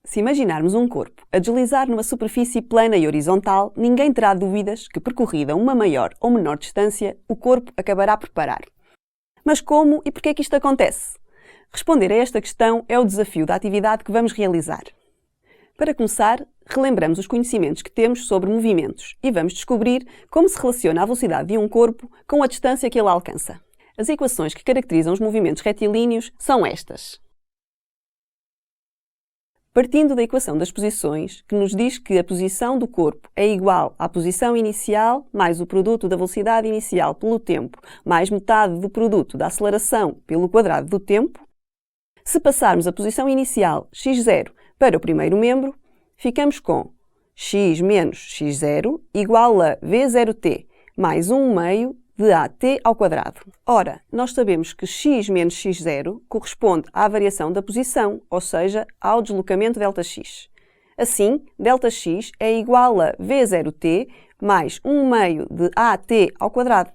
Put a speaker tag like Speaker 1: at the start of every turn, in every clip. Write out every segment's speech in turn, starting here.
Speaker 1: Se imaginarmos um corpo a deslizar numa superfície plana e horizontal, ninguém terá dúvidas que, percorrida uma maior ou menor distância, o corpo acabará por parar. Mas como e porquê é que isto acontece? Responder a esta questão é o desafio da atividade que vamos realizar. Para começar, relembramos os conhecimentos que temos sobre movimentos e vamos descobrir como se relaciona a velocidade de um corpo com a distância que ele alcança. As equações que caracterizam os movimentos retilíneos são estas. Partindo da equação das posições, que nos diz que a posição do corpo é igual à posição inicial mais o produto da velocidade inicial pelo tempo mais metade do produto da aceleração pelo quadrado do tempo, se passarmos a posição inicial x0 para o primeiro membro, ficamos com x menos x0 igual a v0t mais 1 meio de at ao quadrado. Ora, nós sabemos que x menos x0 corresponde à variação da posição, ou seja, ao deslocamento ΔX. Assim, ΔX é igual a v0t mais 1 meio de at ao quadrado.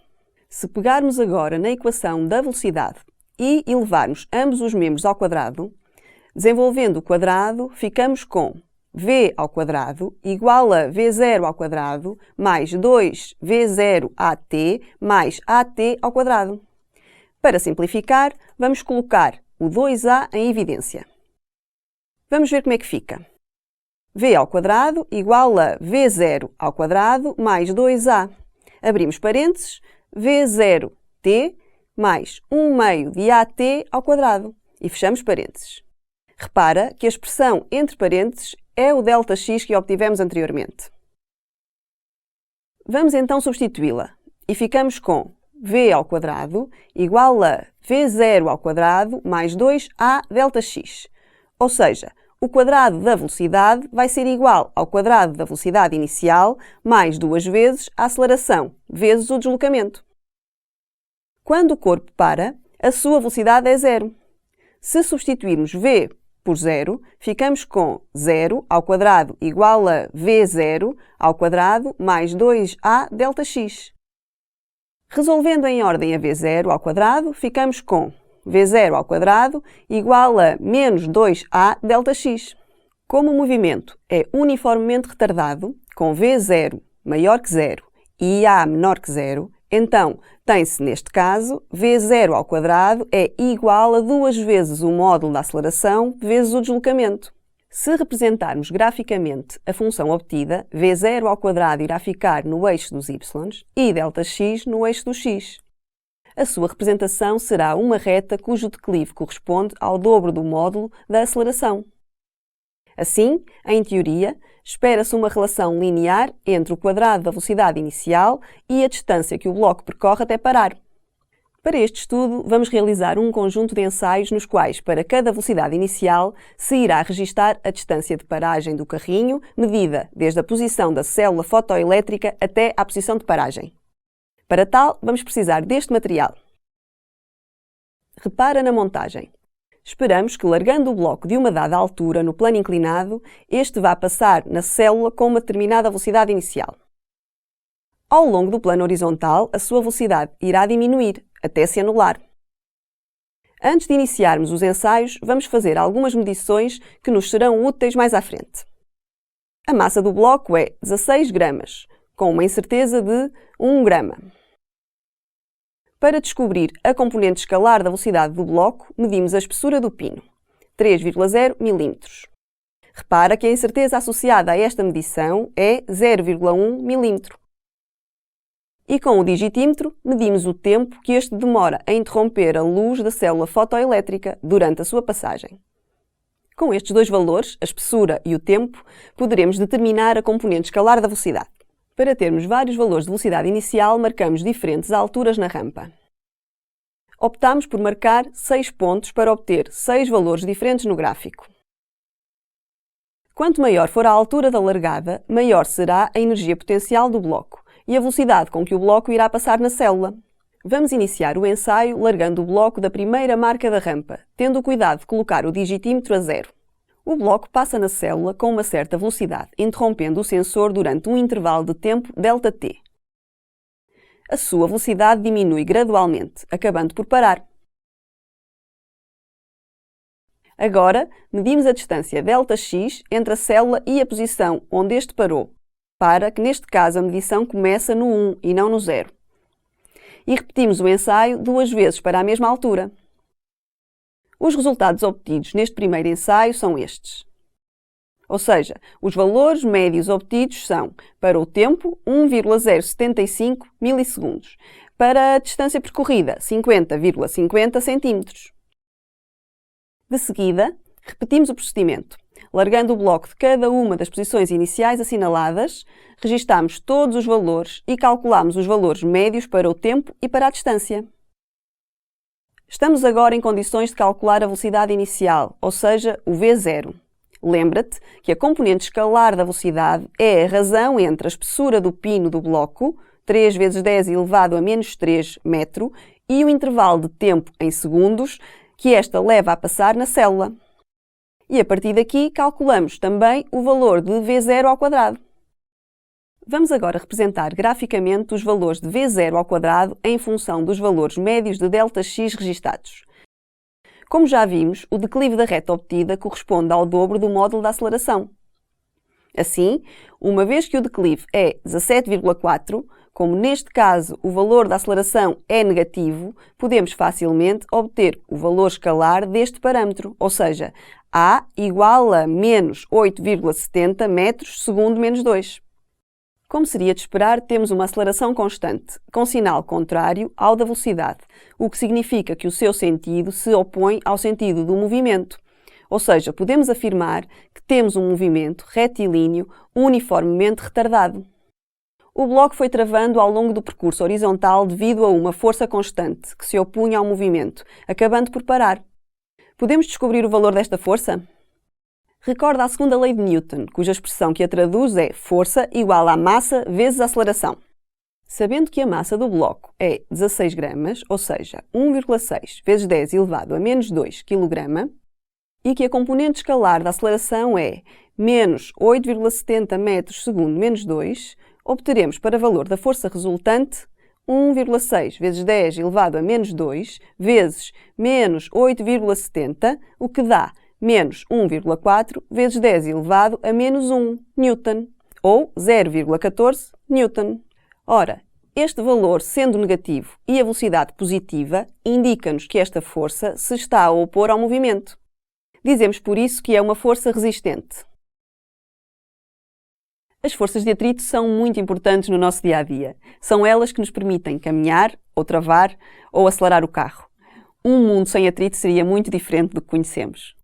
Speaker 1: Se pegarmos agora na equação da velocidade e elevarmos ambos os membros ao quadrado, desenvolvendo o quadrado, ficamos com v ao quadrado igual a v0 ao quadrado mais 2v0 at mais at ao quadrado. Para simplificar, vamos colocar o 2a em evidência. Vamos ver como é que fica. V ao quadrado igual a v0 ao quadrado mais 2a. Abrimos parênteses, v0t mais 1 meio de at ao quadrado e fechamos parênteses. Repara que a expressão entre parênteses é o ΔX que obtivemos anteriormente. Vamos então substituí-la e ficamos com v ao quadrado igual a v0 ao quadrado mais 2a ΔX. Ou seja, o quadrado da velocidade vai ser igual ao quadrado da velocidade inicial mais 2 vezes a aceleração, vezes o deslocamento. Quando o corpo para, a sua velocidade é zero. Se substituirmos v por zero, ficamos com 0 ao quadrado igual a v0 ao quadrado mais 2a ΔX. Resolvendo em ordem a v0 ao quadrado, ficamos com v0 ao quadrado igual a menos 2a ΔX. Como o movimento é uniformemente retardado, com v0 maior que 0 e a menor que 0, então, tem-se neste caso, v0 ao quadrado é igual a 2 vezes o módulo da aceleração vezes o deslocamento. Se representarmos graficamente a função obtida, v0 ao quadrado irá ficar no eixo dos y e ΔX no eixo do x. A sua representação será uma reta cujo declive corresponde ao dobro do módulo da aceleração. Assim, em teoria, espera-se uma relação linear entre o quadrado da velocidade inicial e a distância que o bloco percorre até parar. Para este estudo, vamos realizar um conjunto de ensaios nos quais, para cada velocidade inicial, se irá registar a distância de paragem do carrinho, medida desde a posição da célula fotoelétrica até à posição de paragem. Para tal, vamos precisar deste material. Repara na montagem. Esperamos que, largando o bloco de uma dada altura no plano inclinado, este vá passar na célula com uma determinada velocidade inicial. Ao longo do plano horizontal, a sua velocidade irá diminuir, até se anular. Antes de iniciarmos os ensaios, vamos fazer algumas medições que nos serão úteis mais à frente. A massa do bloco é 16 gramas, com uma incerteza de 1 grama. Para descobrir a componente escalar da velocidade do bloco, medimos a espessura do pino, 3,0 mm. Repara que a incerteza associada a esta medição é 0,1 mm. E com o digitímetro, medimos o tempo que este demora a interromper a luz da célula fotoelétrica durante a sua passagem. Com estes dois valores, a espessura e o tempo, poderemos determinar a componente escalar da velocidade. Para termos vários valores de velocidade inicial, marcamos diferentes alturas na rampa. Optamos por marcar 6 pontos para obter 6 valores diferentes no gráfico. Quanto maior for a altura da largada, maior será a energia potencial do bloco e a velocidade com que o bloco irá passar na célula. Vamos iniciar o ensaio largando o bloco da primeira marca da rampa, tendo o cuidado de colocar o digitímetro a 0. O bloco passa na célula com uma certa velocidade, interrompendo o sensor durante um intervalo de tempo ΔT. A sua velocidade diminui gradualmente, acabando por parar. Agora, medimos a distância ΔX entre a célula e a posição onde este parou, para que neste caso a medição começa no 1 e não no 0. E repetimos o ensaio 2 vezes para a mesma altura. Os resultados obtidos neste primeiro ensaio são estes. Ou seja, os valores médios obtidos são, para o tempo, 1,075 milissegundos, para a distância percorrida, 50,50 centímetros. De seguida, repetimos o procedimento. Largando o bloco de cada uma das posições iniciais assinaladas, registamos todos os valores e calculamos os valores médios para o tempo e para a distância. Estamos agora em condições de calcular a velocidade inicial, ou seja, o V0. Lembra-te que a componente escalar da velocidade é a razão entre a espessura do pino do bloco, 3 vezes 10 elevado a menos 3 metro, e o intervalo de tempo em segundos que esta leva a passar na célula. E a partir daqui calculamos também o valor de V0 ao quadrado. Vamos agora representar graficamente os valores de V0 ao quadrado em função dos valores médios de ΔX registados. Como já vimos, o declive da reta obtida corresponde ao dobro do módulo da aceleração. Assim, uma vez que o declive é 17,4, como neste caso o valor da aceleração é negativo, podemos facilmente obter o valor escalar deste parâmetro, ou seja, A igual a menos 8,70 metros segundo menos 2. Como seria de esperar, temos uma aceleração constante, com sinal contrário ao da velocidade, o que significa que o seu sentido se opõe ao sentido do movimento. Ou seja, podemos afirmar que temos um movimento retilíneo uniformemente retardado. O bloco foi travando ao longo do percurso horizontal devido a uma força constante que se opunha ao movimento, acabando por parar. Podemos descobrir o valor desta força? Recorda a segunda lei de Newton, cuja expressão que a traduz é força igual à massa vezes a aceleração. Sabendo que a massa do bloco é 16 gramas, ou seja, 1,6 vezes 10 elevado a menos 2 kg, e que a componente escalar da aceleração é menos 8,70 metros segundo menos 2, obteremos para valor da força resultante 1,6 vezes 10 elevado a menos 2 vezes menos 8,70, o que dá menos 1,4 vezes 10 elevado a menos 1 Newton, ou 0,14 Newton. Ora, este valor, sendo negativo e a velocidade positiva, indica-nos que esta força se está a opor ao movimento. Dizemos por isso que é uma força resistente. As forças de atrito são muito importantes no nosso dia-a-dia. São elas que nos permitem caminhar, ou travar, ou acelerar o carro. Um mundo sem atrito seria muito diferente do que conhecemos.